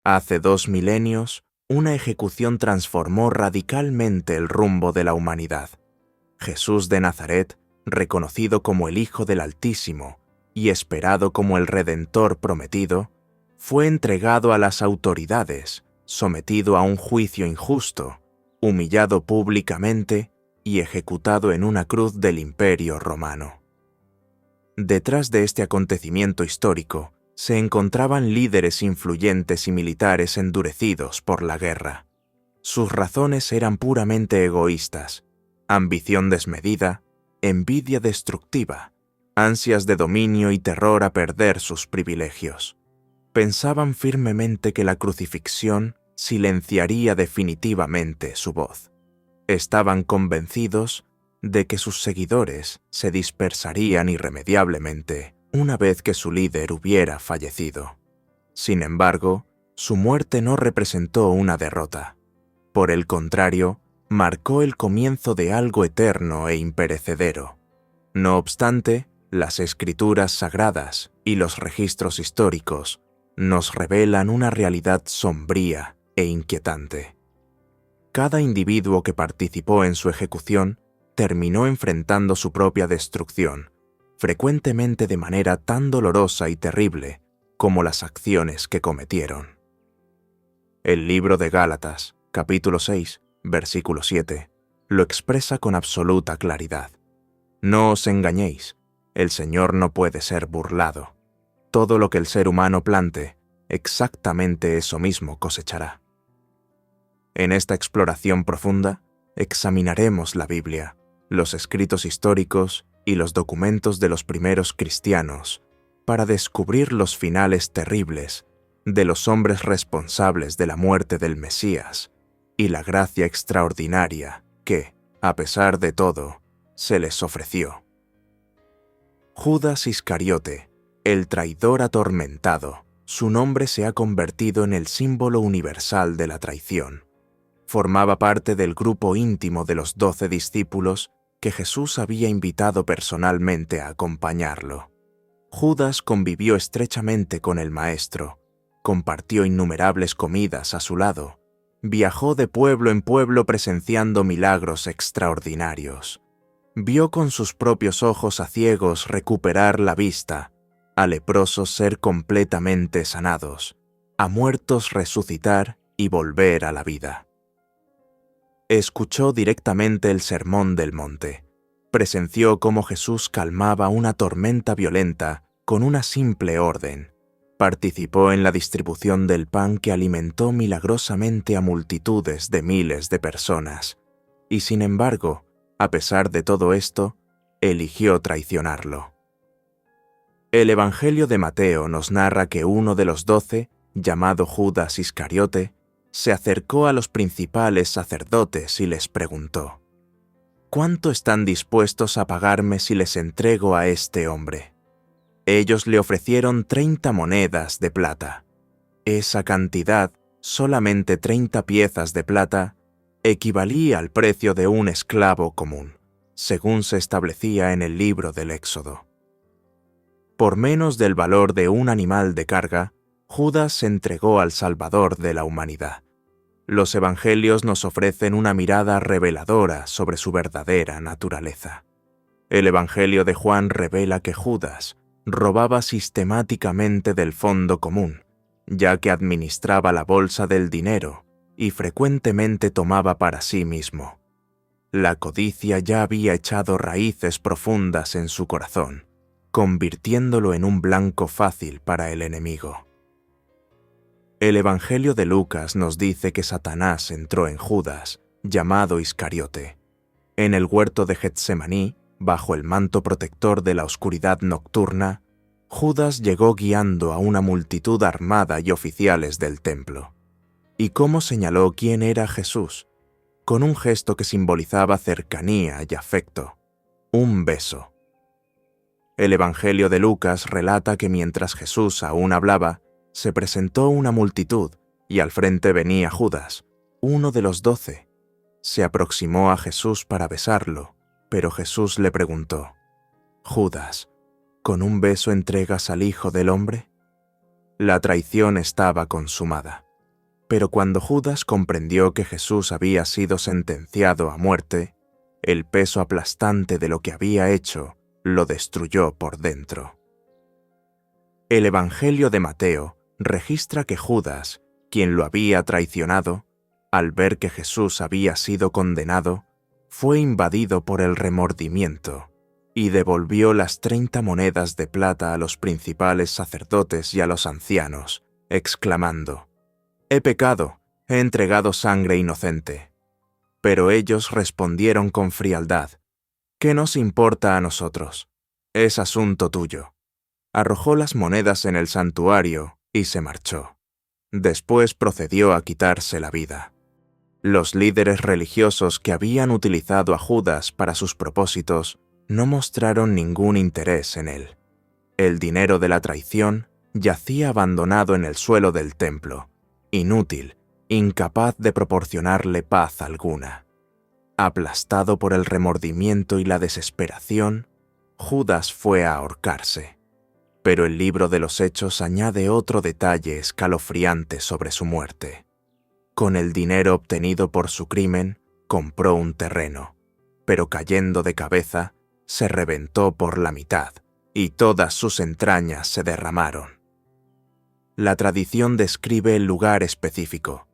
Hace 2 milenios, una ejecución transformó radicalmente el rumbo de la humanidad. Jesús de Nazaret, reconocido como el Hijo del Altísimo y esperado como el Redentor prometido, fue entregado a las autoridades, sometido a un juicio injusto, humillado públicamente y ejecutado en una cruz del Imperio Romano. Detrás de este acontecimiento histórico se encontraban líderes influyentes y militares endurecidos por la guerra. Sus razones eran puramente egoístas: ambición desmedida, envidia destructiva, ansias de dominio y terror a perder sus privilegios. Pensaban firmemente que la crucifixión silenciaría definitivamente su voz. Estaban convencidos de que sus seguidores se dispersarían irremediablemente una vez que su líder hubiera fallecido. Sin embargo, su muerte no representó una derrota. Por el contrario, marcó el comienzo de algo eterno e imperecedero. No obstante, las escrituras sagradas y los registros históricos nos revelan una realidad sombría e inquietante. Cada individuo que participó en su ejecución terminó enfrentando su propia destrucción, frecuentemente de manera tan dolorosa y terrible como las acciones que cometieron. El libro de Gálatas, capítulo 6, versículo 7, lo expresa con absoluta claridad. No os engañéis, el Señor no puede ser burlado. Todo lo que el ser humano plante, exactamente eso mismo cosechará. En esta exploración profunda, examinaremos la Biblia, los escritos históricos y los documentos de los primeros cristianos para descubrir los finales terribles de los hombres responsables de la muerte del Mesías y la gracia extraordinaria que, a pesar de todo, se les ofreció. Judas Iscariote, el traidor atormentado, su nombre se ha convertido en el símbolo universal de la traición. Formaba parte del grupo íntimo de los 12 discípulos que Jesús había invitado personalmente a acompañarlo. Judas convivió estrechamente con el Maestro, compartió innumerables comidas a su lado, viajó de pueblo en pueblo presenciando milagros extraordinarios. Vio con sus propios ojos a ciegos recuperar la vista, a leprosos ser completamente sanados, a muertos resucitar y volver a la vida. Escuchó directamente el Sermón del Monte. Presenció cómo Jesús calmaba una tormenta violenta con una simple orden. Participó en la distribución del pan que alimentó milagrosamente a multitudes de miles de personas. Y sin embargo, a pesar de todo esto, eligió traicionarlo. El Evangelio de Mateo nos narra que uno de los 12, llamado Judas Iscariote, se acercó a los principales sacerdotes y les preguntó: ¿cuánto están dispuestos a pagarme si les entrego a este hombre? Ellos le ofrecieron 30 monedas de plata. Esa cantidad, solamente 30 piezas de plata, equivalía al precio de un esclavo común, según se establecía en el libro del Éxodo. Por menos del valor de un animal de carga, Judas se entregó al Salvador de la humanidad. Los evangelios nos ofrecen una mirada reveladora sobre su verdadera naturaleza. El Evangelio de Juan revela que Judas robaba sistemáticamente del fondo común, ya que administraba la bolsa del dinero y frecuentemente tomaba para sí mismo. La codicia ya había echado raíces profundas en su corazón, convirtiéndolo en un blanco fácil para el enemigo. El Evangelio de Lucas nos dice que Satanás entró en Judas, llamado Iscariote. En el huerto de Getsemaní, bajo el manto protector de la oscuridad nocturna, Judas llegó guiando a una multitud armada y oficiales del templo. ¿Y cómo señaló quién era Jesús? Con un gesto que simbolizaba cercanía y afecto: un beso. El Evangelio de Lucas relata que mientras Jesús aún hablaba, se presentó una multitud y al frente venía Judas, uno de los 12. Se aproximó a Jesús para besarlo, pero Jesús le preguntó: «Judas, ¿con un beso entregas al Hijo del Hombre?». La traición estaba consumada. Pero cuando Judas comprendió que Jesús había sido sentenciado a muerte, el peso aplastante de lo que había hecho lo destruyó por dentro. El Evangelio de Mateo registra que Judas, quien lo había traicionado, al ver que Jesús había sido condenado, fue invadido por el remordimiento y devolvió las 30 monedas de plata a los principales sacerdotes y a los ancianos, exclamando: «He pecado, he entregado sangre inocente». Pero ellos respondieron con frialdad: «¿Qué nos importa a nosotros? Es asunto tuyo». Arrojó las monedas en el santuario y se marchó. Después procedió a quitarse la vida. Los líderes religiosos que habían utilizado a Judas para sus propósitos no mostraron ningún interés en él. El dinero de la traición yacía abandonado en el suelo del templo, inútil, incapaz de proporcionarle paz alguna. Aplastado por el remordimiento y la desesperación, Judas fue a ahorcarse. Pero el libro de los Hechos añade otro detalle escalofriante sobre su muerte. Con el dinero obtenido por su crimen, compró un terreno, pero cayendo de cabeza, se reventó por la mitad, y todas sus entrañas se derramaron. La tradición describe el lugar específico.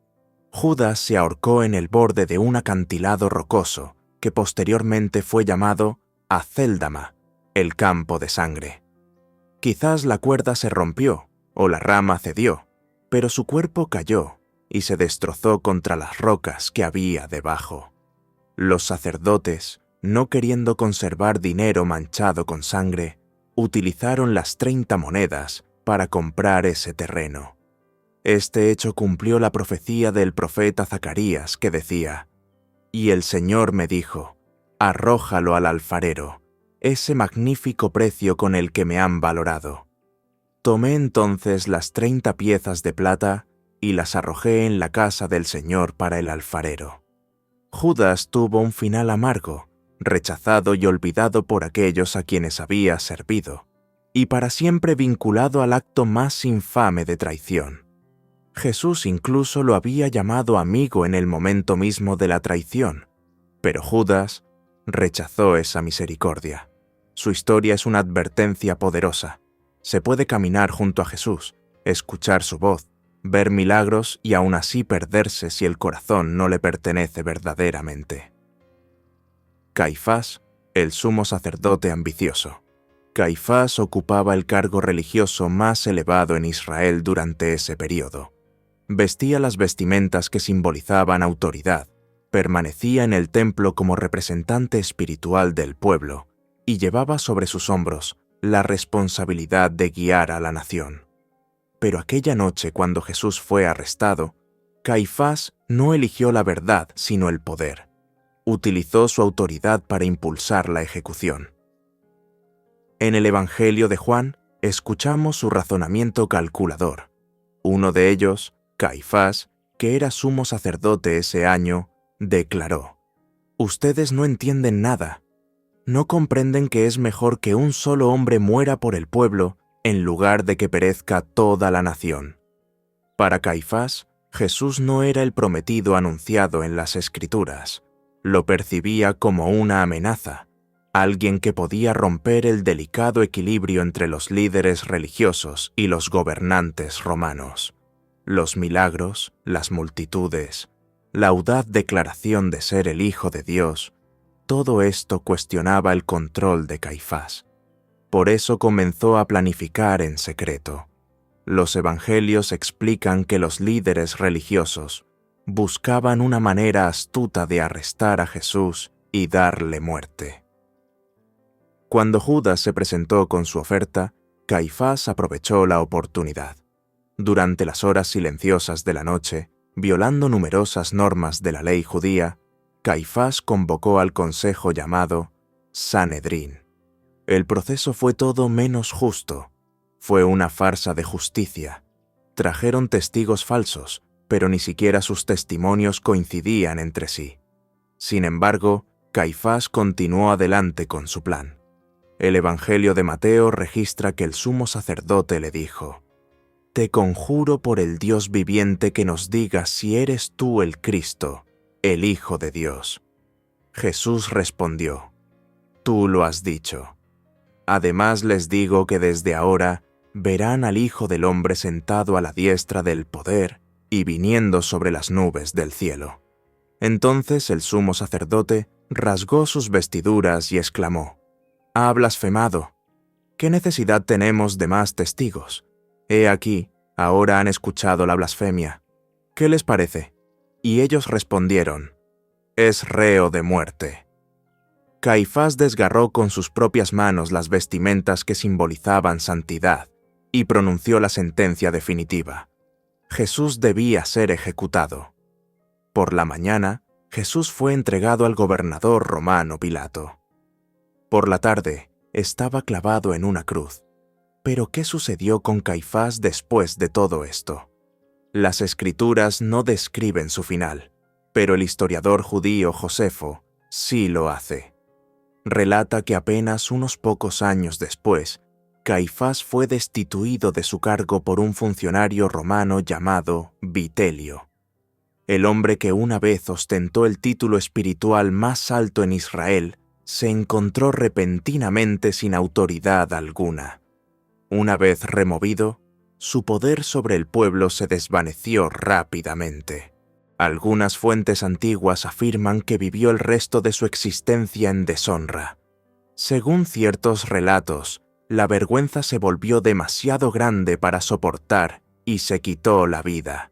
Judas se ahorcó en el borde de un acantilado rocoso, que posteriormente fue llamado Acéldama, el campo de sangre. Quizás la cuerda se rompió, o la rama cedió, pero su cuerpo cayó y se destrozó contra las rocas que había debajo. Los sacerdotes, no queriendo conservar dinero manchado con sangre, utilizaron las 30 monedas para comprar ese terreno. Este hecho cumplió la profecía del profeta Zacarías que decía: «Y el Señor me dijo, arrójalo al alfarero, ese magnífico precio con el que me han valorado». Tomé entonces las 30 piezas de plata y las arrojé en la casa del Señor para el alfarero. Judas tuvo un final amargo, rechazado y olvidado por aquellos a quienes había servido, y para siempre vinculado al acto más infame de traición. Jesús incluso lo había llamado amigo en el momento mismo de la traición, pero Judas rechazó esa misericordia. Su historia es una advertencia poderosa. Se puede caminar junto a Jesús, escuchar su voz, ver milagros y aún así perderse si el corazón no le pertenece verdaderamente. Caifás, el sumo sacerdote ambicioso. Caifás ocupaba el cargo religioso más elevado en Israel durante ese periodo. Vestía las vestimentas que simbolizaban autoridad, permanecía en el templo como representante espiritual del pueblo y llevaba sobre sus hombros la responsabilidad de guiar a la nación. Pero aquella noche, cuando Jesús fue arrestado, Caifás no eligió la verdad, sino el poder. Utilizó su autoridad para impulsar la ejecución. En el Evangelio de Juan, escuchamos su razonamiento calculador. Uno de ellos, Caifás, que era sumo sacerdote ese año, declaró: «Ustedes no entienden nada. ¿No comprenden que es mejor que un solo hombre muera por el pueblo en lugar de que perezca toda la nación?» Para Caifás, Jesús no era el prometido anunciado en las Escrituras. Lo percibía como una amenaza, alguien que podía romper el delicado equilibrio entre los líderes religiosos y los gobernantes romanos. Los milagros, las multitudes, la audaz declaración de ser el Hijo de Dios, todo esto cuestionaba el control de Caifás. Por eso comenzó a planificar en secreto. Los evangelios explican que los líderes religiosos buscaban una manera astuta de arrestar a Jesús y darle muerte. Cuando Judas se presentó con su oferta, Caifás aprovechó la oportunidad. Durante las horas silenciosas de la noche, violando numerosas normas de la ley judía, Caifás convocó al consejo llamado Sanedrín. El proceso fue todo menos justo. Fue una farsa de justicia. Trajeron testigos falsos, pero ni siquiera sus testimonios coincidían entre sí. Sin embargo, Caifás continuó adelante con su plan. El Evangelio de Mateo registra que el sumo sacerdote le dijo: «Te conjuro por el Dios viviente que nos digas si eres tú el Cristo, el Hijo de Dios». Jesús respondió: «Tú lo has dicho. Además les digo que desde ahora verán al Hijo del Hombre sentado a la diestra del poder y viniendo sobre las nubes del cielo». Entonces el sumo sacerdote rasgó sus vestiduras y exclamó: «Ha blasfemado. ¿Qué necesidad tenemos de más testigos? He aquí, ahora han escuchado la blasfemia. ¿Qué les parece?». Y ellos respondieron: «Es reo de muerte». Caifás desgarró con sus propias manos las vestimentas que simbolizaban santidad y pronunció la sentencia definitiva: Jesús debía ser ejecutado. Por la mañana, Jesús fue entregado al gobernador romano Pilato. Por la tarde, estaba clavado en una cruz. Pero ¿qué sucedió con Caifás después de todo esto? Las Escrituras no describen su final, pero el historiador judío Josefo sí lo hace. Relata que apenas unos pocos años después, Caifás fue destituido de su cargo por un funcionario romano llamado Vitelio. El hombre que una vez ostentó el título espiritual más alto en Israel se encontró repentinamente sin autoridad alguna. Una vez removido, su poder sobre el pueblo se desvaneció rápidamente. Algunas fuentes antiguas afirman que vivió el resto de su existencia en deshonra. Según ciertos relatos, la vergüenza se volvió demasiado grande para soportar y se quitó la vida.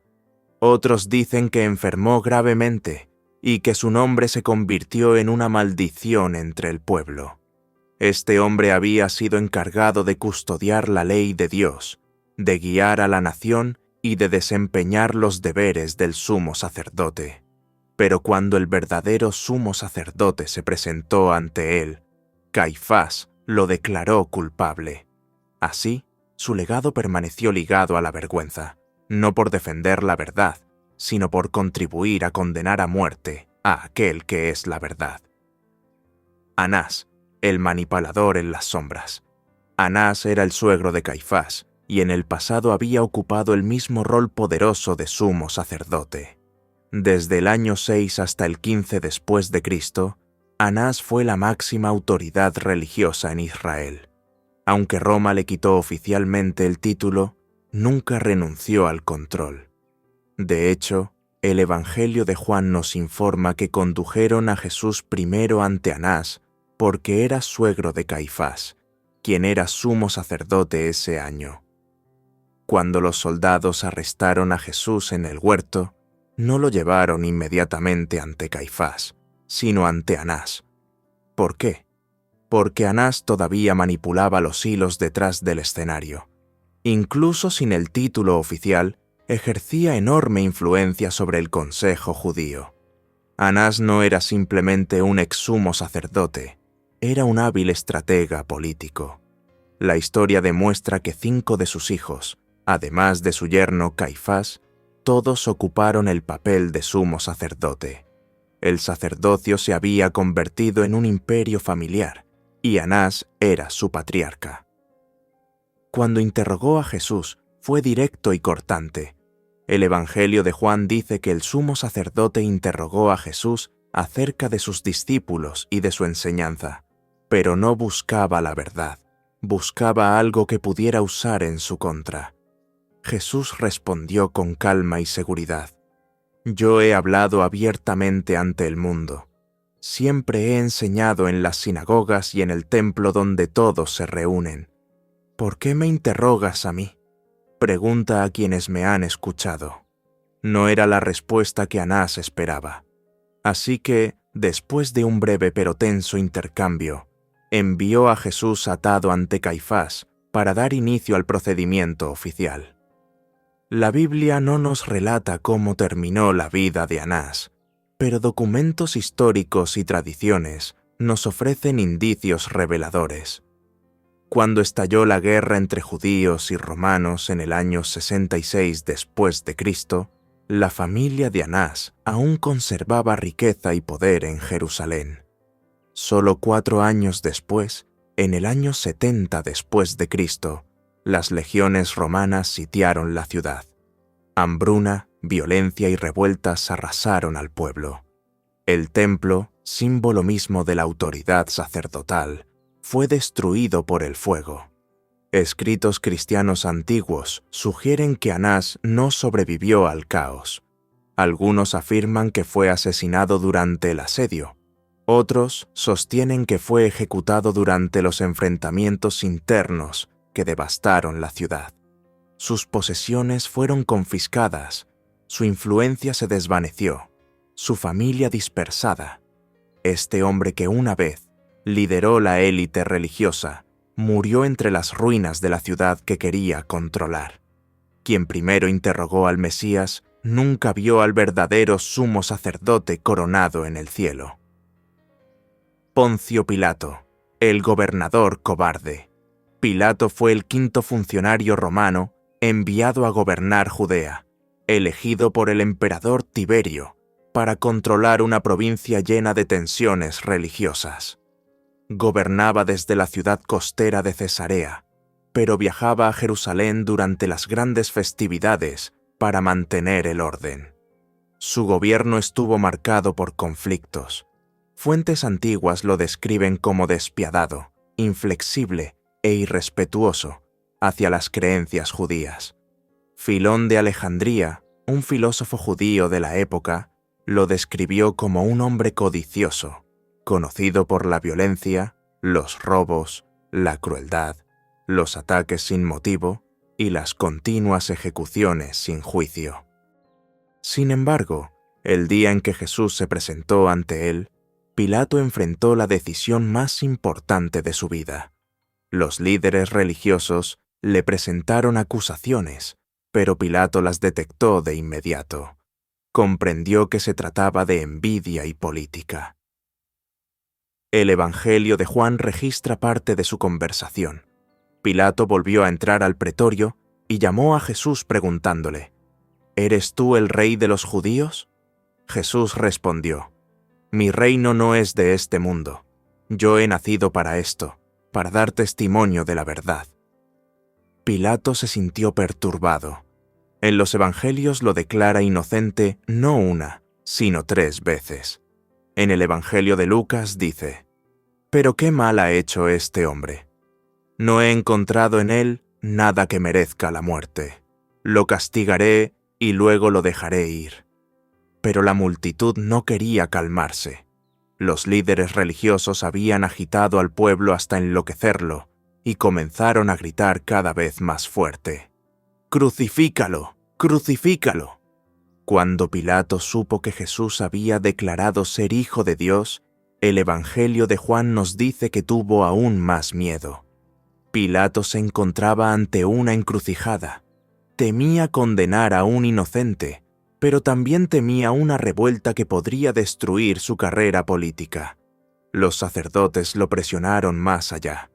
Otros dicen que enfermó gravemente y que su nombre se convirtió en una maldición entre el pueblo. Este hombre había sido encargado de custodiar la ley de Dios, de guiar a la nación y de desempeñar los deberes del sumo sacerdote. Pero cuando el verdadero sumo sacerdote se presentó ante él, Caifás lo declaró culpable. Así, su legado permaneció ligado a la vergüenza, no por defender la verdad, sino por contribuir a condenar a muerte a aquel que es la verdad. Anás, el manipulador en las sombras. Anás era el suegro de Caifás, y en el pasado había ocupado el mismo rol poderoso de sumo sacerdote. Desde el año 6 hasta el 15 después de Cristo, Anás fue la máxima autoridad religiosa en Israel. Aunque Roma le quitó oficialmente el título, nunca renunció al control. De hecho, el Evangelio de Juan nos informa que condujeron a Jesús primero ante Anás porque era suegro de Caifás, quien era sumo sacerdote ese año. Cuando los soldados arrestaron a Jesús en el huerto, no lo llevaron inmediatamente ante Caifás, sino ante Anás. ¿Por qué? Porque Anás todavía manipulaba los hilos detrás del escenario. Incluso sin el título oficial, ejercía enorme influencia sobre el consejo judío. Anás no era simplemente un ex-sumo sacerdote, era un hábil estratega político. La historia demuestra que 5 de sus hijos, además de su yerno Caifás, todos ocuparon el papel de sumo sacerdote. El sacerdocio se había convertido en un imperio familiar, y Anás era su patriarca. Cuando interrogó a Jesús, fue directo y cortante. El Evangelio de Juan dice que el sumo sacerdote interrogó a Jesús acerca de sus discípulos y de su enseñanza, pero no buscaba la verdad, buscaba algo que pudiera usar en su contra. Jesús respondió con calma y seguridad: «Yo he hablado abiertamente ante el mundo. Siempre he enseñado en las sinagogas y en el templo donde todos se reúnen. ¿Por qué me interrogas a mí? Pregunta a quienes me han escuchado». No era la respuesta que Anás esperaba. Así que, después de un breve pero tenso intercambio, envió a Jesús atado ante Caifás para dar inicio al procedimiento oficial. La Biblia no nos relata cómo terminó la vida de Anás, pero documentos históricos y tradiciones nos ofrecen indicios reveladores. Cuando estalló la guerra entre judíos y romanos en el año 66 después de Cristo, la familia de Anás aún conservaba riqueza y poder en Jerusalén. Solo 4 años después, en el año 70 después de Cristo, las legiones romanas sitiaron la ciudad. Hambruna, violencia y revueltas arrasaron al pueblo. El templo, símbolo mismo de la autoridad sacerdotal, fue destruido por el fuego. Escritos cristianos antiguos sugieren que Anás no sobrevivió al caos. Algunos afirman que fue asesinado durante el asedio. Otros sostienen que fue ejecutado durante los enfrentamientos internos que devastaron la ciudad. Sus posesiones fueron confiscadas, su influencia se desvaneció, su familia dispersada. Este hombre que una vez lideró la élite religiosa, murió entre las ruinas de la ciudad que quería controlar. Quien primero interrogó al Mesías nunca vio al verdadero sumo sacerdote coronado en el cielo. Poncio Pilato, el gobernador cobarde. Pilato fue el quinto funcionario romano enviado a gobernar Judea, elegido por el emperador Tiberio para controlar una provincia llena de tensiones religiosas. Gobernaba desde la ciudad costera de Cesarea, pero viajaba a Jerusalén durante las grandes festividades para mantener el orden. Su gobierno estuvo marcado por conflictos. Fuentes antiguas lo describen como despiadado, inflexible e irrespetuoso hacia las creencias judías. Filón de Alejandría, un filósofo judío de la época, lo describió como un hombre codicioso, conocido por la violencia, los robos, la crueldad, los ataques sin motivo y las continuas ejecuciones sin juicio. Sin embargo, el día en que Jesús se presentó ante él, Pilato enfrentó la decisión más importante de su vida. Los líderes religiosos le presentaron acusaciones, pero Pilato las detectó de inmediato. Comprendió que se trataba de envidia y política. El Evangelio de Juan registra parte de su conversación. Pilato volvió a entrar al pretorio y llamó a Jesús preguntándole: ¿Eres tú el rey de los judíos? Jesús respondió: Mi reino no es de este mundo. Yo he nacido para esto, para dar testimonio de la verdad. Pilato se sintió perturbado. En los evangelios lo declara inocente no una, sino 3 veces. En el Evangelio de Lucas dice: «¿Pero qué mal ha hecho este hombre? No he encontrado en él nada que merezca la muerte. Lo castigaré y luego lo dejaré ir». Pero la multitud no quería calmarse. Los líderes religiosos habían agitado al pueblo hasta enloquecerlo y comenzaron a gritar cada vez más fuerte: «¡Crucifícalo! ¡Crucifícalo!». Cuando Pilato supo que Jesús había declarado ser Hijo de Dios, el Evangelio de Juan nos dice que tuvo aún más miedo. Pilato se encontraba ante una encrucijada. Temía condenar a un inocente, pero también temía una revuelta que podría destruir su carrera política. Los sacerdotes lo presionaron más allá.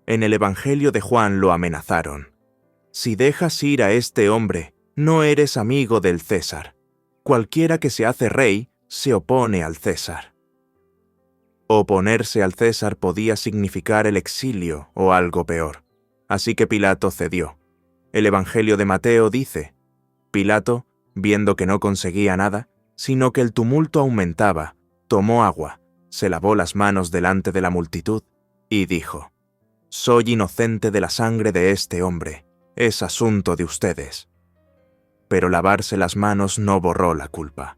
En el Evangelio de Juan lo amenazaron: «Si dejas ir a este hombre, no eres amigo del César. Cualquiera que se hace rey se opone al César». Oponerse al César podía significar el exilio o algo peor, así que Pilato cedió. El Evangelio de Mateo dice: Pilato, viendo que no conseguía nada, sino que el tumulto aumentaba, tomó agua, se lavó las manos delante de la multitud y dijo: «Soy inocente de la sangre de este hombre, es asunto de ustedes». Pero lavarse las manos no borró la culpa.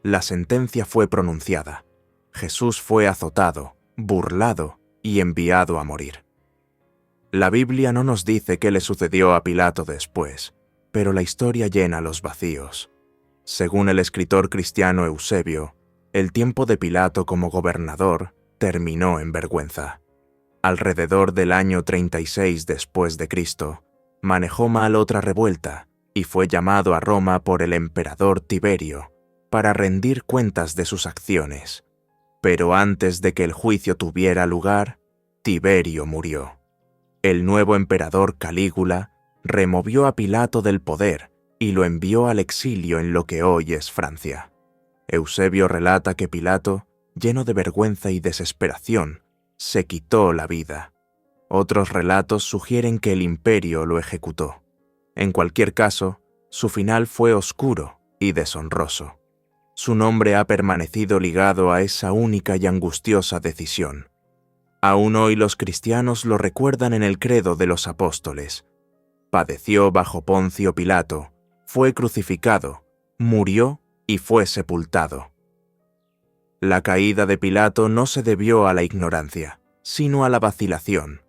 La sentencia fue pronunciada. Jesús fue azotado, burlado y enviado a morir. La Biblia no nos dice qué le sucedió a Pilato después, pero la historia llena los vacíos. Según el escritor cristiano Eusebio, el tiempo de Pilato como gobernador terminó en vergüenza. Alrededor del año 36 después de Cristo, manejó mal otra revuelta y fue llamado a Roma por el emperador Tiberio para rendir cuentas de sus acciones. Pero antes de que el juicio tuviera lugar, Tiberio murió. El nuevo emperador Calígula removió a Pilato del poder y lo envió al exilio en lo que hoy es Francia. Eusebio relata que Pilato, lleno de vergüenza y desesperación, se quitó la vida. Otros relatos sugieren que el imperio lo ejecutó. En cualquier caso, su final fue oscuro y deshonroso. Su nombre ha permanecido ligado a esa única y angustiosa decisión. Aún hoy los cristianos lo recuerdan en el credo de los apóstoles. Padeció bajo Poncio Pilato, fue crucificado, murió y fue sepultado. La caída de Pilato no se debió a la ignorancia, sino a la vacilación.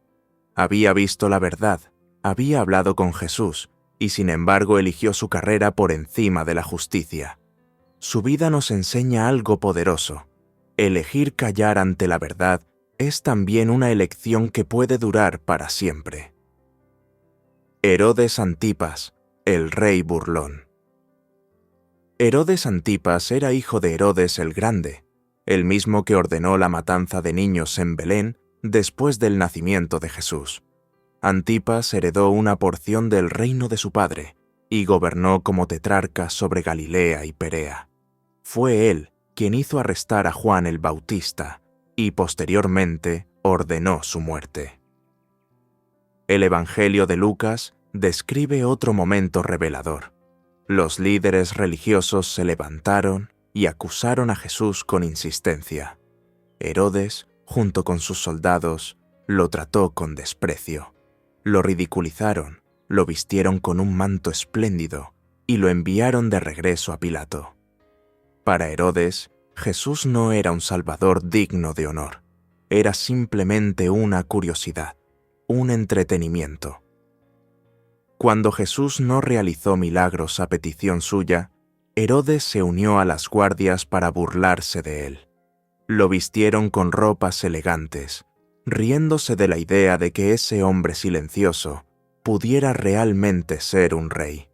Había visto la verdad, había hablado con Jesús, y sin embargo eligió su carrera por encima de la justicia. Su vida nos enseña algo poderoso. Elegir callar ante la verdad es también una elección que puede durar para siempre. Herodes Antipas, el rey burlón. Herodes Antipas era hijo de Herodes el Grande, el mismo que ordenó la matanza de niños en Belén después del nacimiento de Jesús. Antipas heredó una porción del reino de su padre y gobernó como tetrarca sobre Galilea y Perea. Fue él quien hizo arrestar a Juan el Bautista y posteriormente ordenó su muerte. El Evangelio de Lucas describe otro momento revelador. Los líderes religiosos se levantaron y acusaron a Jesús con insistencia. Herodes, junto con sus soldados, lo trató con desprecio. Lo ridiculizaron, lo vistieron con un manto espléndido y lo enviaron de regreso a Pilato. Para Herodes, Jesús no era un salvador digno de honor. Era simplemente una curiosidad, un entretenimiento. Cuando Jesús no realizó milagros a petición suya, Herodes se unió a las guardias para burlarse de él. Lo vistieron con ropas elegantes, riéndose de la idea de que ese hombre silencioso pudiera realmente ser un rey.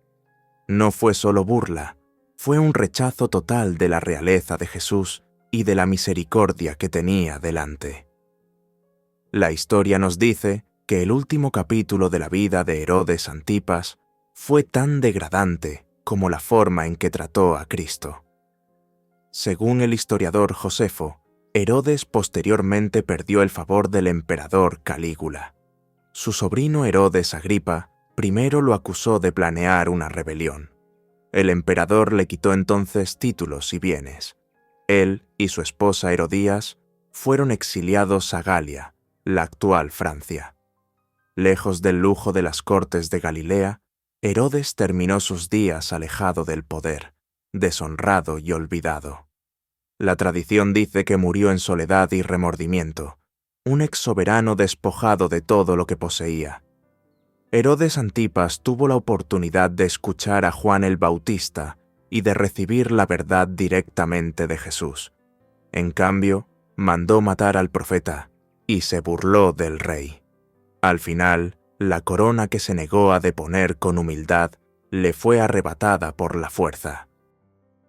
No fue solo burla, fue un rechazo total de la realeza de Jesús y de la misericordia que tenía delante. La historia nos dice que el último capítulo de la vida de Herodes Antipas fue tan degradante como la forma en que trató a Cristo. Según el historiador Josefo, Herodes posteriormente perdió el favor del emperador Calígula. Su sobrino Herodes Agripa primero lo acusó de planear una rebelión. El emperador le quitó entonces títulos y bienes. Él y su esposa Herodías fueron exiliados a Galia, la actual Francia. Lejos del lujo de las cortes de Galilea, Herodes terminó sus días alejado del poder, deshonrado y olvidado. La tradición dice que murió en soledad y remordimiento, un exsoberano despojado de todo lo que poseía. Herodes Antipas tuvo la oportunidad de escuchar a Juan el Bautista y de recibir la verdad directamente de Jesús. En cambio, mandó matar al profeta y se burló del rey. Al final, la corona que se negó a deponer con humildad le fue arrebatada por la fuerza.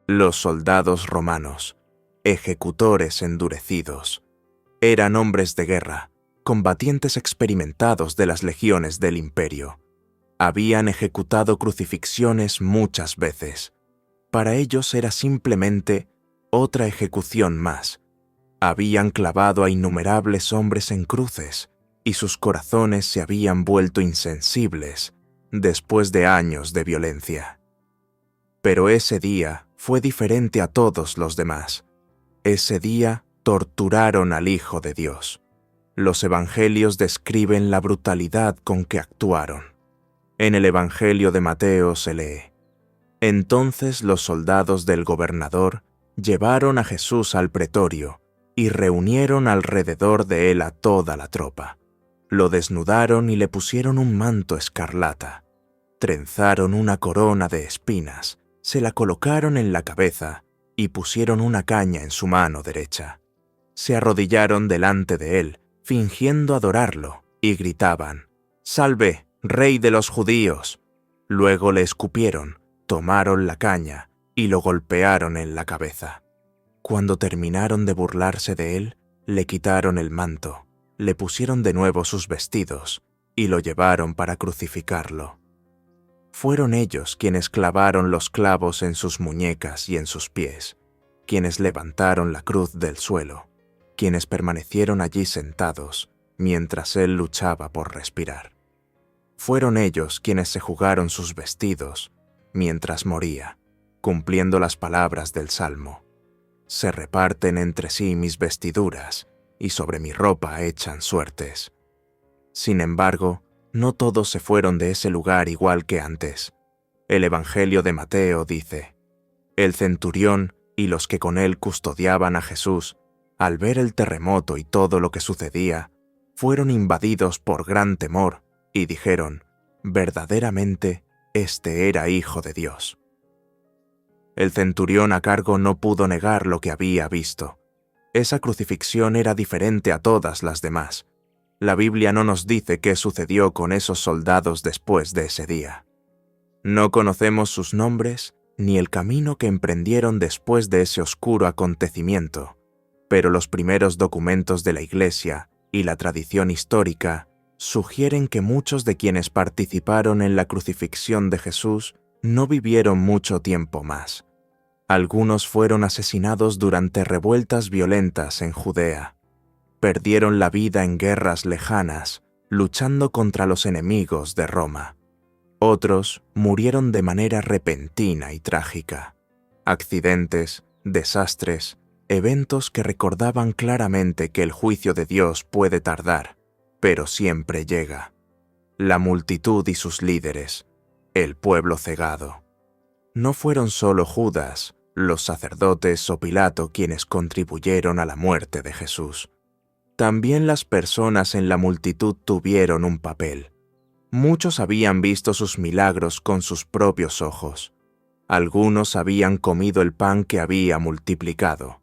Los soldados romanos, ejecutores endurecidos, eran hombres de guerra, combatientes experimentados de las legiones del imperio. Habían ejecutado crucifixiones muchas veces. Para ellos era simplemente otra ejecución más. Habían clavado a innumerables hombres en cruces y sus corazones se habían vuelto insensibles después de años de violencia. Pero ese día fue diferente a todos los demás. Ese día torturaron al Hijo de Dios. Los evangelios describen la brutalidad con que actuaron. En el Evangelio de Mateo se lee: Entonces los soldados del gobernador llevaron a Jesús al pretorio y reunieron alrededor de él a toda la tropa. Lo desnudaron y le pusieron un manto escarlata. Trenzaron una corona de espinas, se la colocaron en la cabeza y pusieron una caña en su mano derecha. Se arrodillaron delante de él, fingiendo adorarlo, y gritaban: «¡Salve, Rey de los judíos!». Luego le escupieron, tomaron la caña y lo golpearon en la cabeza. Cuando terminaron de burlarse de él, le quitaron el manto, le pusieron de nuevo sus vestidos y lo llevaron para crucificarlo. Fueron ellos quienes clavaron los clavos en sus muñecas y en sus pies, quienes levantaron la cruz del suelo, quienes permanecieron allí sentados, mientras él luchaba por respirar. Fueron ellos quienes se jugaron sus vestidos mientras moría, cumpliendo las palabras del Salmo. Se reparten entre sí mis vestiduras, y sobre mi ropa echan suertes. Sin embargo, no todos se fueron de ese lugar igual que antes. El Evangelio de Mateo dice: el centurión y los que con él custodiaban a Jesús, al ver el terremoto y todo lo que sucedía, fueron invadidos por gran temor y dijeron: verdaderamente, este era Hijo de Dios. El centurión a cargo no pudo negar lo que había visto. Esa crucifixión era diferente a todas las demás. La Biblia no nos dice qué sucedió con esos soldados después de ese día. No conocemos sus nombres ni el camino que emprendieron después de ese oscuro acontecimiento, pero los primeros documentos de la Iglesia y la tradición histórica sugieren que muchos de quienes participaron en la crucifixión de Jesús no vivieron mucho tiempo más. Algunos fueron asesinados durante revueltas violentas en Judea. Perdieron la vida en guerras lejanas, luchando contra los enemigos de Roma. Otros murieron de manera repentina y trágica. Accidentes, desastres, eventos que recordaban claramente que el juicio de Dios puede tardar, pero siempre llega. La multitud y sus líderes, el pueblo cegado. No fueron solo Judas, los sacerdotes o Pilato quienes contribuyeron a la muerte de Jesús. También las personas en la multitud tuvieron un papel. Muchos habían visto sus milagros con sus propios ojos. Algunos habían comido el pan que había multiplicado.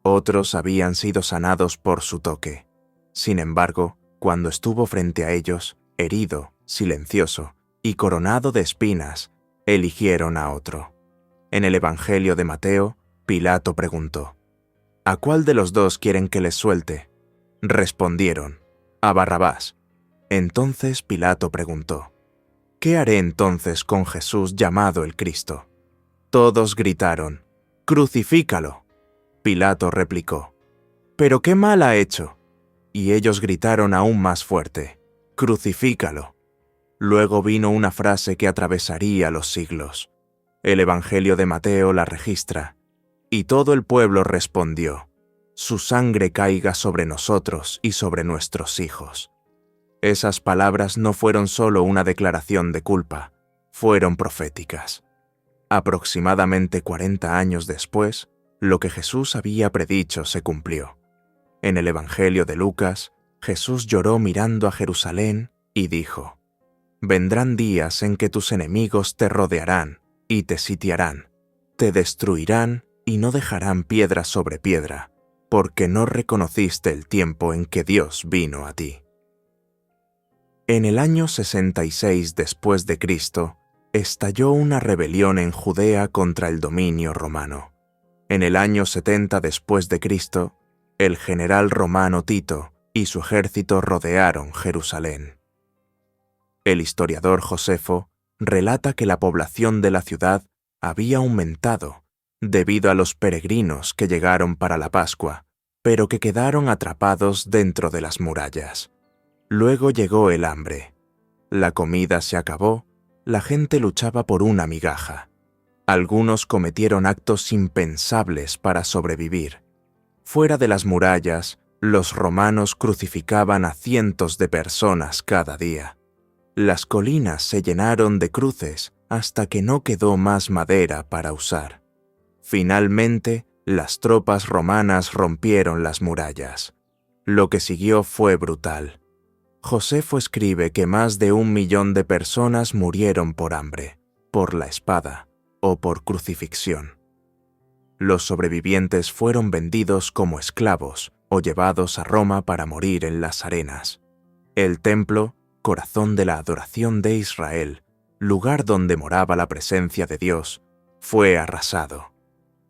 Otros habían sido sanados por su toque. Sin embargo, cuando estuvo frente a ellos, herido, silencioso y coronado de espinas, eligieron a otro. En el Evangelio de Mateo, Pilato preguntó: ¿a cuál de los dos quieren que les suelte? Respondieron: a Barrabás. Entonces Pilato preguntó: ¿qué haré entonces con Jesús llamado el Cristo? Todos gritaron: ¡crucifícalo! Pilato replicó: ¿pero qué mal ha hecho? Y ellos gritaron aún más fuerte: ¡crucifícalo! Luego vino una frase que atravesaría los siglos. El Evangelio de Mateo la registra: y todo el pueblo respondió: su sangre caiga sobre nosotros y sobre nuestros hijos. Esas palabras no fueron solo una declaración de culpa, fueron proféticas. Aproximadamente 40 años después, lo que Jesús había predicho se cumplió. En el Evangelio de Lucas, Jesús lloró mirando a Jerusalén y dijo: vendrán días en que tus enemigos te rodearán y te sitiarán, te destruirán y no dejarán piedra sobre piedra, porque no reconociste el tiempo en que Dios vino a ti. En el año 66 después de Cristo, estalló una rebelión en Judea contra el dominio romano. En el año 70 después de Cristo, el general romano Tito y su ejército rodearon Jerusalén. El historiador Josefo relata que la población de la ciudad había aumentado debido a los peregrinos que llegaron para la Pascua, pero que quedaron atrapados dentro de las murallas. Luego llegó el hambre. La comida se acabó, la gente luchaba por una migaja. Algunos cometieron actos impensables para sobrevivir. Fuera de las murallas, los romanos crucificaban a cientos de personas cada día. Las colinas se llenaron de cruces hasta que no quedó más madera para usar. Finalmente, las tropas romanas rompieron las murallas. Lo que siguió fue brutal. Josefo escribe que más de 1 millón de personas murieron por hambre, por la espada o por crucifixión. Los sobrevivientes fueron vendidos como esclavos o llevados a Roma para morir en las arenas. El templo, corazón de la adoración de Israel, lugar donde moraba la presencia de Dios, fue arrasado.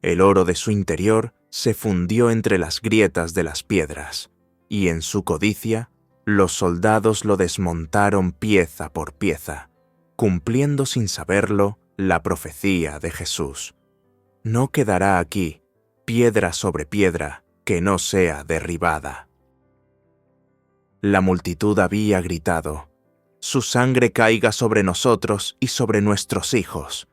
El oro de su interior se fundió entre las grietas de las piedras, y en su codicia, los soldados lo desmontaron pieza por pieza, cumpliendo sin saberlo la profecía de Jesús. No quedará aquí piedra sobre piedra que no sea derribada. La multitud había gritado: «Su sangre caiga sobre nosotros y sobre nuestros hijos».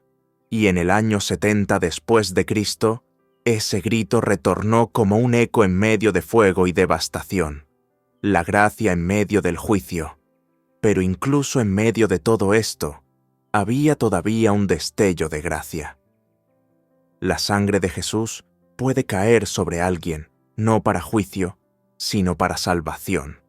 Y en el año 70 después de Cristo, ese grito retornó como un eco en medio de fuego y devastación. La gracia en medio del juicio. Pero incluso en medio de todo esto, había todavía un destello de gracia. La sangre de Jesús puede caer sobre alguien, no para juicio, sino para salvación.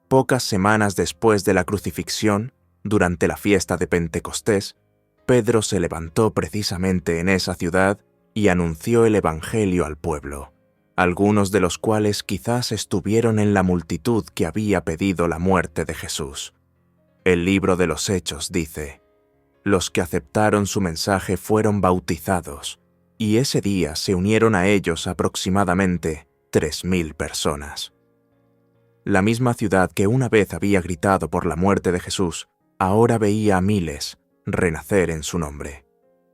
Pocas semanas después de la crucifixión, durante la fiesta de Pentecostés, Pedro se levantó precisamente en esa ciudad y anunció el Evangelio al pueblo, algunos de los cuales quizás estuvieron en la multitud que había pedido la muerte de Jesús. El libro de los Hechos dice: «Los que aceptaron su mensaje fueron bautizados, y ese día se unieron a ellos aproximadamente 3.000 personas». La misma ciudad que una vez había gritado por la muerte de Jesús, ahora veía a miles renacer en su nombre.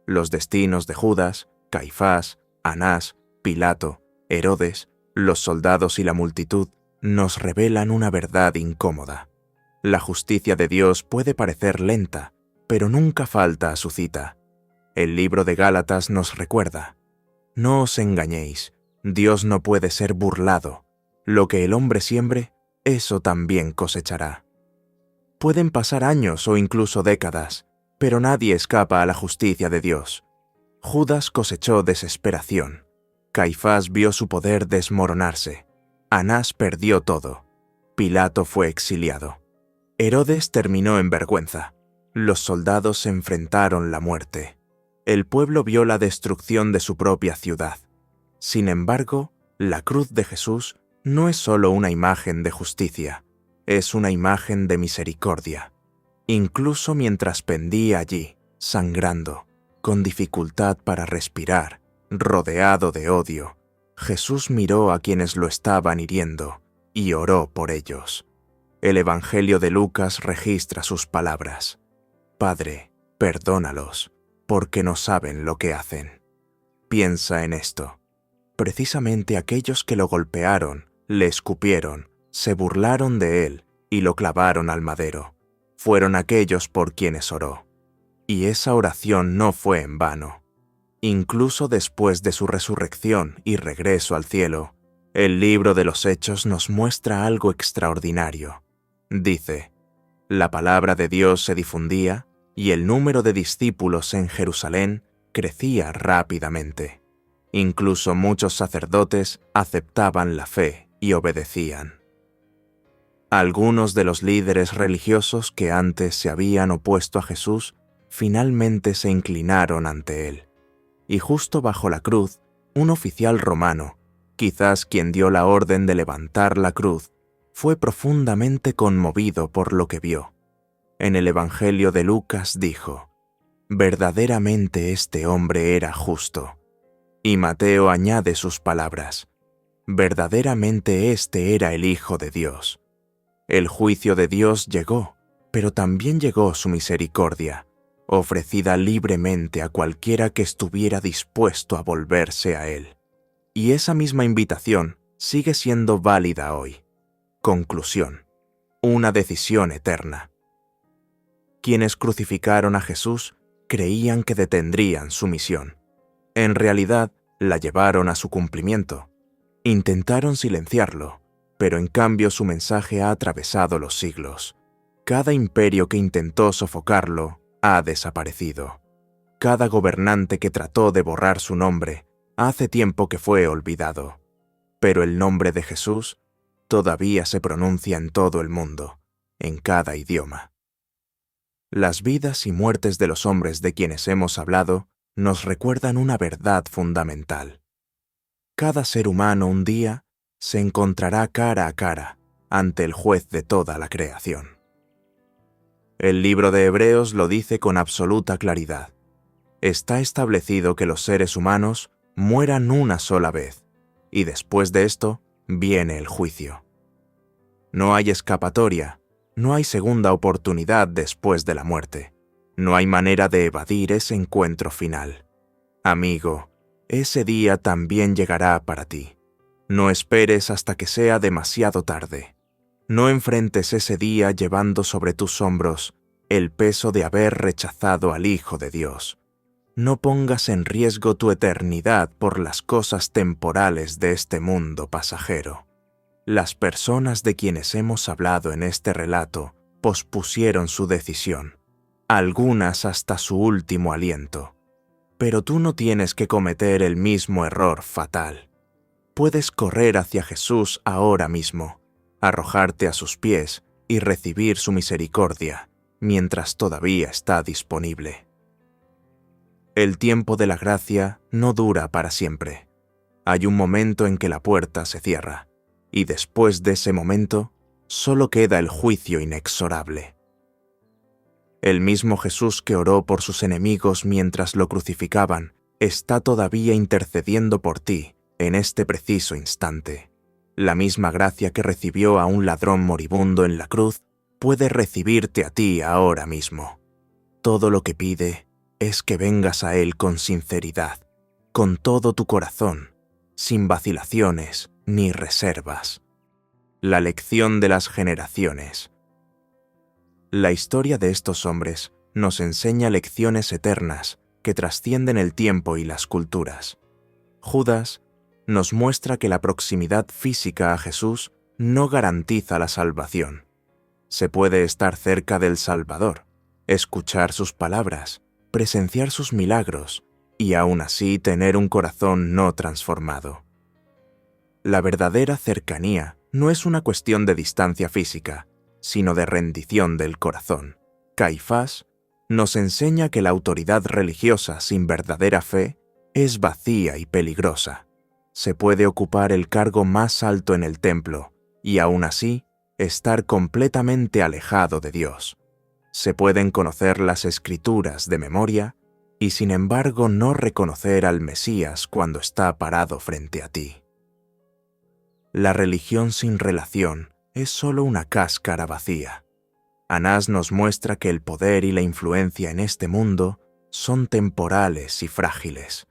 Los destinos de Judas, Caifás, Anás, Pilato, Herodes, los soldados y la multitud nos revelan una verdad incómoda. La justicia de Dios puede parecer lenta, pero nunca falta a su cita. El libro de Gálatas nos recuerda: «No os engañéis, Dios no puede ser burlado. Lo que el hombre siembre, eso también cosechará». Pueden pasar años o incluso décadas, pero nadie escapa a la justicia de Dios. Judas cosechó desesperación. Caifás vio su poder desmoronarse. Anás perdió todo. Pilato fue exiliado. Herodes terminó en vergüenza. Los soldados enfrentaron la muerte. El pueblo vio la destrucción de su propia ciudad. Sin embargo, la cruz de Jesús no es solo una imagen de justicia, es una imagen de misericordia. Incluso mientras pendía allí, sangrando, con dificultad para respirar, rodeado de odio, Jesús miró a quienes lo estaban hiriendo y oró por ellos. El Evangelio de Lucas registra sus palabras: «Padre, perdónalos, porque no saben lo que hacen». Piensa en esto. Precisamente aquellos que lo golpearon, le escupieron, se burlaron de él y lo clavaron al madero, fueron aquellos por quienes oró. Y esa oración no fue en vano. Incluso después de su resurrección y regreso al cielo, el libro de los Hechos nos muestra algo extraordinario. Dice: «La palabra de Dios se difundía y el número de discípulos en Jerusalén crecía rápidamente. Incluso muchos sacerdotes aceptaban la fe y obedecían». Algunos de los líderes religiosos que antes se habían opuesto a Jesús finalmente se inclinaron ante él. Y justo bajo la cruz, un oficial romano, quizás quien dio la orden de levantar la cruz, fue profundamente conmovido por lo que vio. En el Evangelio de Lucas dijo: «Verdaderamente este hombre era justo». Y Mateo añade sus palabras: «Verdaderamente este era el Hijo de Dios». El juicio de Dios llegó, pero también llegó su misericordia, ofrecida libremente a cualquiera que estuviera dispuesto a volverse a Él. Y esa misma invitación sigue siendo válida hoy. Conclusión: una decisión eterna. Quienes crucificaron a Jesús creían que detendrían su misión. En realidad, la llevaron a su cumplimiento. Intentaron silenciarlo, pero en cambio su mensaje ha atravesado los siglos. Cada imperio que intentó sofocarlo ha desaparecido. Cada gobernante que trató de borrar su nombre hace tiempo que fue olvidado. Pero el nombre de Jesús todavía se pronuncia en todo el mundo, en cada idioma. Las vidas y muertes de los hombres de quienes hemos hablado nos recuerdan una verdad fundamental. Cada ser humano un día se encontrará cara a cara ante el juez de toda la creación. El libro de Hebreos lo dice con absoluta claridad. Está establecido que los seres humanos mueran una sola vez, y después de esto viene el juicio. No hay escapatoria, no hay segunda oportunidad después de la muerte. No hay manera de evadir ese encuentro final. Amigo, ese día también llegará para ti. No esperes hasta que sea demasiado tarde. No enfrentes ese día llevando sobre tus hombros el peso de haber rechazado al Hijo de Dios. No pongas en riesgo tu eternidad por las cosas temporales de este mundo pasajero. Las personas de quienes hemos hablado en este relato pospusieron su decisión, algunas hasta su último aliento. Pero tú no tienes que cometer el mismo error fatal. Puedes correr hacia Jesús ahora mismo, arrojarte a sus pies y recibir su misericordia, mientras todavía está disponible. El tiempo de la gracia no dura para siempre. Hay un momento en que la puerta se cierra, y después de ese momento, solo queda el juicio inexorable. El mismo Jesús que oró por sus enemigos mientras lo crucificaban, está todavía intercediendo por ti en este preciso instante. La misma gracia que recibió a un ladrón moribundo en la cruz puede recibirte a ti ahora mismo. Todo lo que pide es que vengas a Él con sinceridad, con todo tu corazón, sin vacilaciones ni reservas. La lección de las generaciones. La historia de estos hombres nos enseña lecciones eternas que trascienden el tiempo y las culturas. Judas nos muestra que la proximidad física a Jesús no garantiza la salvación. Se puede estar cerca del Salvador, escuchar sus palabras, presenciar sus milagros y aún así tener un corazón no transformado. La verdadera cercanía no es una cuestión de distancia física, sino de rendición del corazón. Caifás nos enseña que la autoridad religiosa sin verdadera fe es vacía y peligrosa. Se puede ocupar el cargo más alto en el templo y aún así estar completamente alejado de Dios. Se pueden conocer las Escrituras de memoria y sin embargo no reconocer al Mesías cuando está parado frente a ti. La religión sin relación es solo una cáscara vacía. Anás nos muestra que el poder y la influencia en este mundo son temporales y frágiles.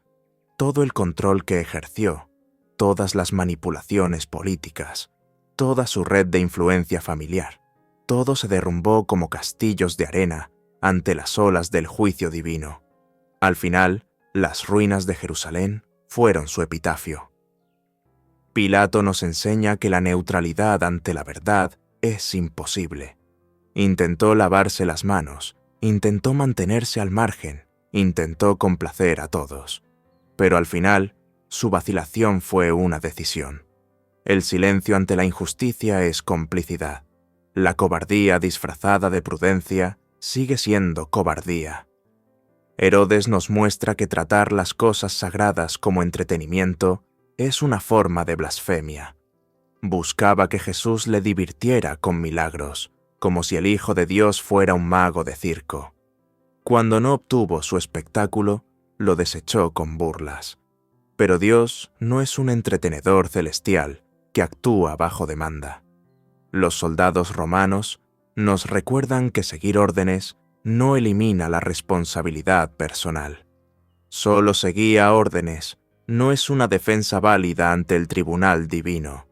Todo el control que ejerció, todas las manipulaciones políticas, toda su red de influencia familiar, todo se derrumbó como castillos de arena ante las olas del juicio divino. Al final, las ruinas de Jerusalén fueron su epitafio. Pilato nos enseña que la neutralidad ante la verdad es imposible. Intentó lavarse las manos, intentó mantenerse al margen, intentó complacer a todos. Pero al final, su vacilación fue una decisión. El silencio ante la injusticia es complicidad. La cobardía disfrazada de prudencia sigue siendo cobardía. Herodes nos muestra que tratar las cosas sagradas como entretenimiento es una forma de blasfemia. Buscaba que Jesús le divirtiera con milagros, como si el Hijo de Dios fuera un mago de circo. Cuando no obtuvo su espectáculo, lo desechó con burlas. Pero Dios no es un entretenedor celestial que actúa bajo demanda. Los soldados romanos nos recuerdan que seguir órdenes no elimina la responsabilidad personal. Solo seguía órdenes no es una defensa válida ante el tribunal divino.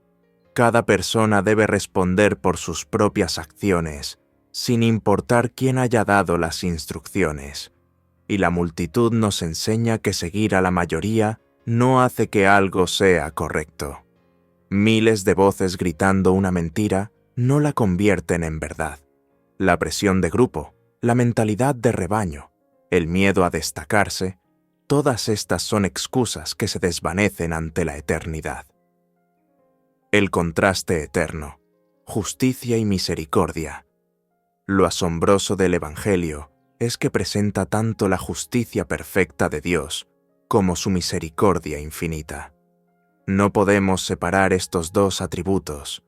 Cada persona debe responder por sus propias acciones, sin importar quién haya dado las instrucciones. Y la multitud nos enseña que seguir a la mayoría no hace que algo sea correcto. Miles de voces gritando una mentira no la convierten en verdad. La presión de grupo, la mentalidad de rebaño, el miedo a destacarse, todas estas son excusas que se desvanecen ante la eternidad. El contraste eterno, justicia y misericordia. Lo asombroso del Evangelio es que presenta tanto la justicia perfecta de Dios como su misericordia infinita. No podemos separar estos dos atributos.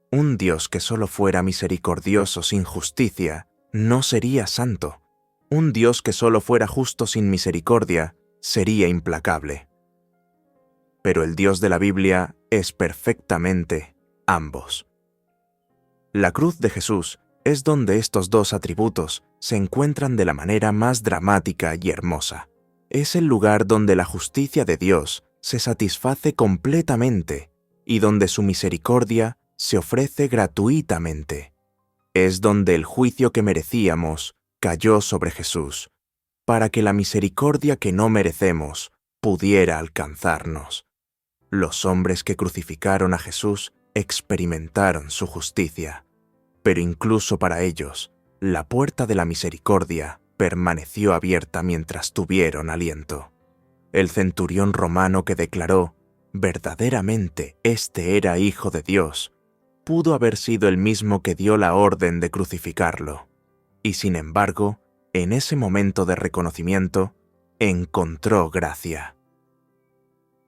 Un Dios que solo fuera misericordioso sin justicia no sería santo. Un Dios que solo fuera justo sin misericordia sería implacable. Pero el Dios de la Biblia es perfectamente ambos. La cruz de Jesús es donde estos dos atributos se encuentran de la manera más dramática y hermosa. Es el lugar donde la justicia de Dios se satisface completamente y donde su misericordia se ofrece gratuitamente. Es donde el juicio que merecíamos cayó sobre Jesús, para que la misericordia que no merecemos pudiera alcanzarnos. Los hombres que crucificaron a Jesús experimentaron su justicia, pero incluso para ellos, la puerta de la misericordia permaneció abierta mientras tuvieron aliento. El centurión romano que declaró, verdaderamente este era hijo de Dios, pudo haber sido el mismo que dio la orden de crucificarlo, y sin embargo, en ese momento de reconocimiento, encontró gracia.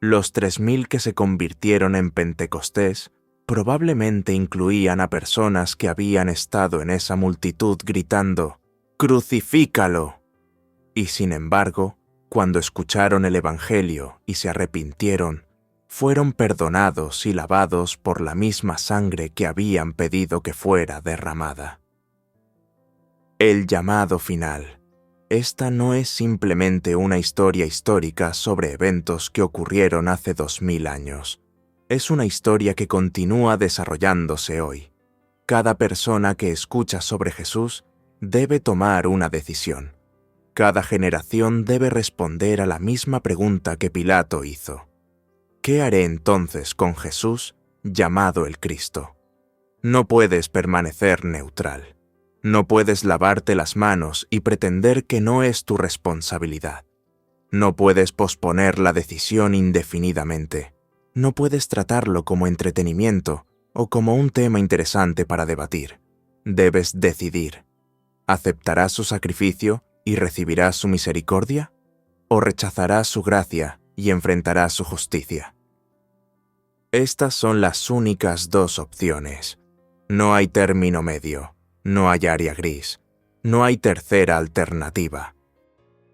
Los 3.000 que se convirtieron en Pentecostés probablemente incluían a personas que habían estado en esa multitud gritando, ¡crucifícalo! Y sin embargo, cuando escucharon el Evangelio y se arrepintieron, fueron perdonados y lavados por la misma sangre que habían pedido que fuera derramada. El llamado final. Esta no es simplemente una historia histórica sobre eventos que ocurrieron hace 2000 años. Es una historia que continúa desarrollándose hoy. Cada persona que escucha sobre Jesús debe tomar una decisión. Cada generación debe responder a la misma pregunta que Pilato hizo. ¿Qué haré entonces con Jesús, llamado el Cristo? No puedes permanecer neutral. No puedes lavarte las manos y pretender que no es tu responsabilidad. No puedes posponer la decisión indefinidamente. No puedes tratarlo como entretenimiento o como un tema interesante para debatir. Debes decidir. ¿Aceptarás su sacrificio y recibirás su misericordia? ¿O rechazarás su gracia y enfrentarás su justicia? Estas son las únicas dos opciones. No hay término medio. No hay área gris. No hay tercera alternativa.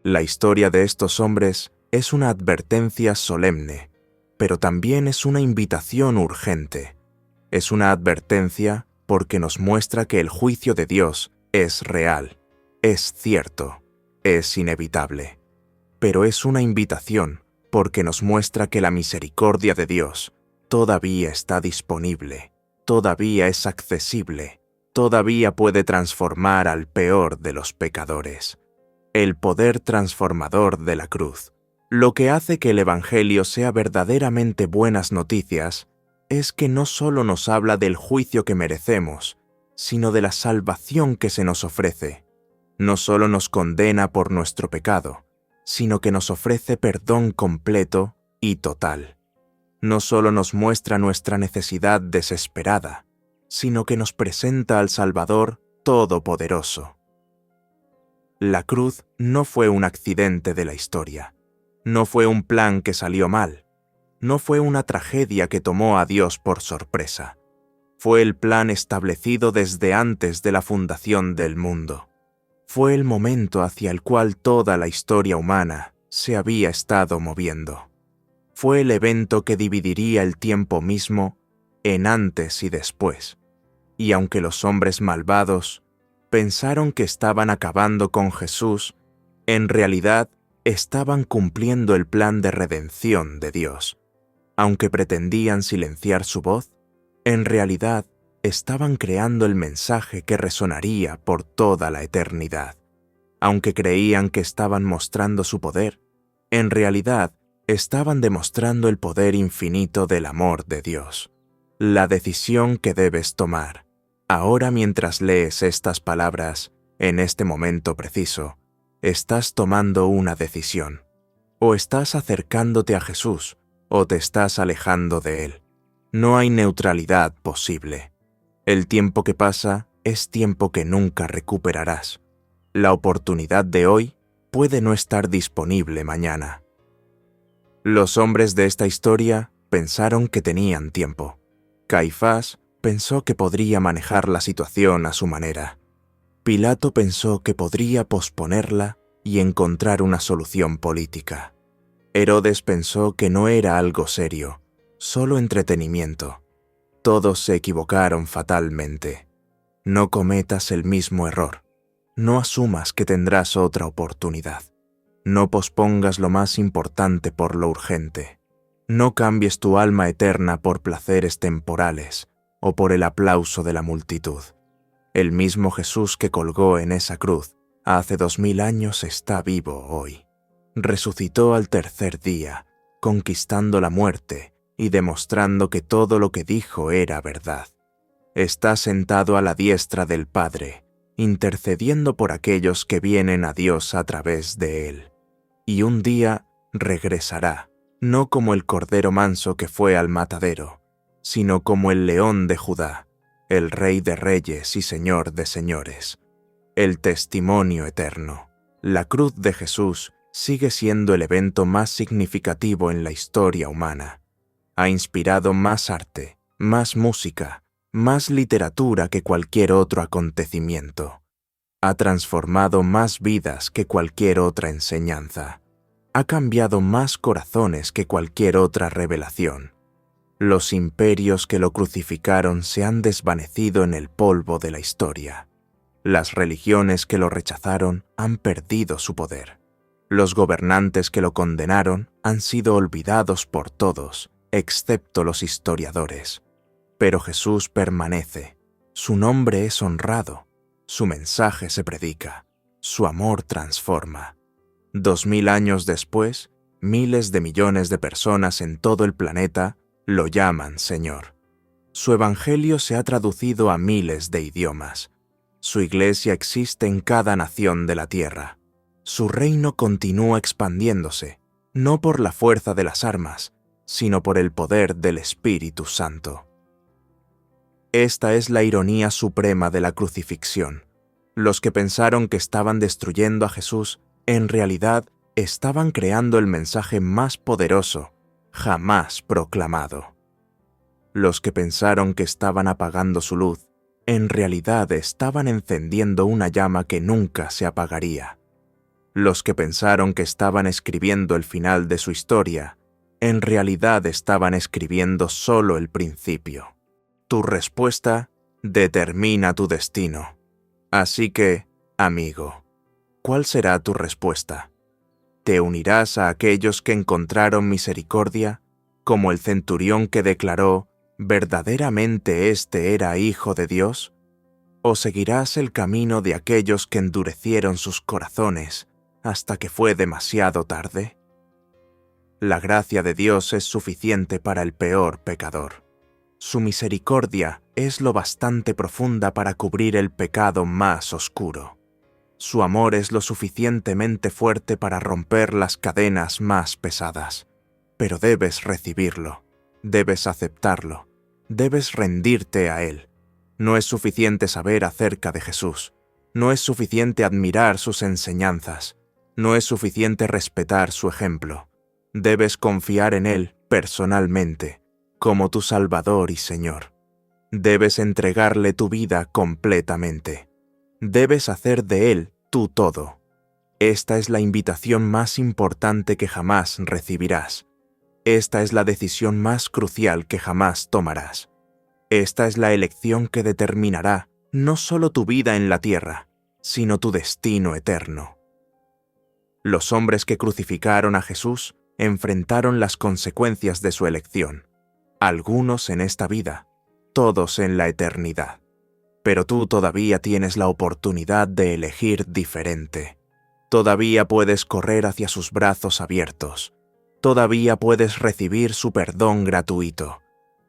La historia de estos hombres es una advertencia solemne, pero también es una invitación urgente. Es una advertencia porque nos muestra que el juicio de Dios es real, es cierto, es inevitable. Pero es una invitación porque nos muestra que la misericordia de Dios todavía está disponible, todavía es accesible, todavía puede transformar al peor de los pecadores. El poder transformador de la cruz. Lo que hace que el Evangelio sea verdaderamente buenas noticias es que no solo nos habla del juicio que merecemos, sino de la salvación que se nos ofrece. No solo nos condena por nuestro pecado, sino que nos ofrece perdón completo y total. No solo nos muestra nuestra necesidad desesperada, sino que nos presenta al Salvador Todopoderoso. La cruz no fue un accidente de la historia, no fue un plan que salió mal, no fue una tragedia que tomó a Dios por sorpresa. Fue el plan establecido desde antes de la fundación del mundo. Fue el momento hacia el cual toda la historia humana se había estado moviendo. Fue el evento que dividiría el tiempo mismo en antes y después. Y aunque los hombres malvados pensaron que estaban acabando con Jesús, en realidad estaban cumpliendo el plan de redención de Dios. Aunque pretendían silenciar su voz, en realidad estaban creando el mensaje que resonaría por toda la eternidad. Aunque creían que estaban mostrando su poder, en realidad estaban demostrando el poder infinito del amor de Dios. La decisión que debes tomar, ahora mientras lees estas palabras, en este momento preciso, estás tomando una decisión. O estás acercándote a Jesús, o te estás alejando de Él. No hay neutralidad posible. El tiempo que pasa es tiempo que nunca recuperarás. La oportunidad de hoy puede no estar disponible mañana. Los hombres de esta historia pensaron que tenían tiempo. Caifás pensó que podría manejar la situación a su manera. Pilato pensó que podría posponerla y encontrar una solución política. Herodes pensó que no era algo serio, solo entretenimiento. Todos se equivocaron fatalmente. No cometas el mismo error. No asumas que tendrás otra oportunidad. No pospongas lo más importante por lo urgente. No cambies tu alma eterna por placeres temporales o por el aplauso de la multitud. El mismo Jesús que colgó en esa cruz hace 2000 años está vivo hoy. Resucitó al tercer día, conquistando la muerte y demostrando que todo lo que dijo era verdad. Está sentado a la diestra del Padre, intercediendo por aquellos que vienen a Dios a través de él. Y un día regresará, no como el cordero manso que fue al matadero, sino como el león de Judá, el Rey de reyes y Señor de señores. El testimonio eterno. La cruz de Jesús sigue siendo el evento más significativo en la historia humana. Ha inspirado más arte, más música, más literatura que cualquier otro acontecimiento. Ha transformado más vidas que cualquier otra enseñanza. Ha cambiado más corazones que cualquier otra revelación. Los imperios que lo crucificaron se han desvanecido en el polvo de la historia. Las religiones que lo rechazaron han perdido su poder. Los gobernantes que lo condenaron han sido olvidados por todos, excepto los historiadores. Pero Jesús permanece. Su nombre es honrado. Su mensaje se predica. Su amor transforma. 2000 años después, miles de millones de personas en todo el planeta lo llaman Señor. Su evangelio se ha traducido a miles de idiomas. Su iglesia existe en cada nación de la tierra. Su reino continúa expandiéndose, no por la fuerza de las armas, sino por el poder del Espíritu Santo. Esta es la ironía suprema de la crucifixión. Los que pensaron que estaban destruyendo a Jesús, en realidad estaban creando el mensaje más poderoso jamás proclamado. Los que pensaron que estaban apagando su luz, en realidad estaban encendiendo una llama que nunca se apagaría. Los que pensaron que estaban escribiendo el final de su historia, en realidad estaban escribiendo solo el principio. Tu respuesta determina tu destino. Así que, amigo, ¿cuál será tu respuesta? ¿Te unirás a aquellos que encontraron misericordia, como el centurión que declaró, ¿verdaderamente este era hijo de Dios? ¿O seguirás el camino de aquellos que endurecieron sus corazones hasta que fue demasiado tarde? La gracia de Dios es suficiente para el peor pecador. Su misericordia es lo bastante profunda para cubrir el pecado más oscuro. Su amor es lo suficientemente fuerte para romper las cadenas más pesadas. Pero debes recibirlo, debes aceptarlo, debes rendirte a Él. No es suficiente saber acerca de Jesús, no es suficiente admirar sus enseñanzas, no es suficiente respetar su ejemplo. Debes confiar en Él personalmente, como tu Salvador y Señor. Debes entregarle tu vida completamente. Debes hacer de Él tu todo. Esta es la invitación más importante que jamás recibirás. Esta es la decisión más crucial que jamás tomarás. Esta es la elección que determinará no solo tu vida en la tierra, sino tu destino eterno. Los hombres que crucificaron a Jesús enfrentaron las consecuencias de su elección. Algunos en esta vida, todos en la eternidad. Pero tú todavía tienes la oportunidad de elegir diferente. Todavía puedes correr hacia sus brazos abiertos. Todavía puedes recibir su perdón gratuito.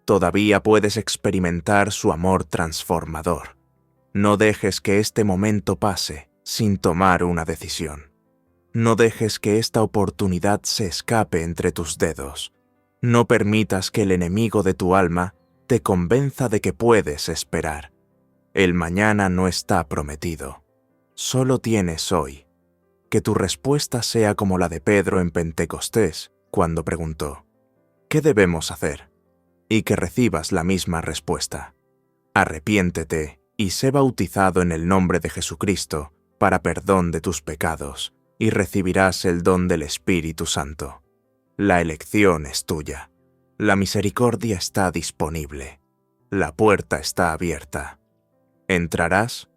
Todavía puedes experimentar su amor transformador. No dejes que este momento pase sin tomar una decisión. No dejes que esta oportunidad se escape entre tus dedos. No permitas que el enemigo de tu alma te convenza de que puedes esperar. El mañana no está prometido. Solo tienes hoy. Que tu respuesta sea como la de Pedro en Pentecostés, cuando preguntó, ¿qué debemos hacer? Y que recibas la misma respuesta. Arrepiéntete y sé bautizado en el nombre de Jesucristo para perdón de tus pecados, y recibirás el don del Espíritu Santo. La elección es tuya. La misericordia está disponible. La puerta está abierta. ¿Entrarás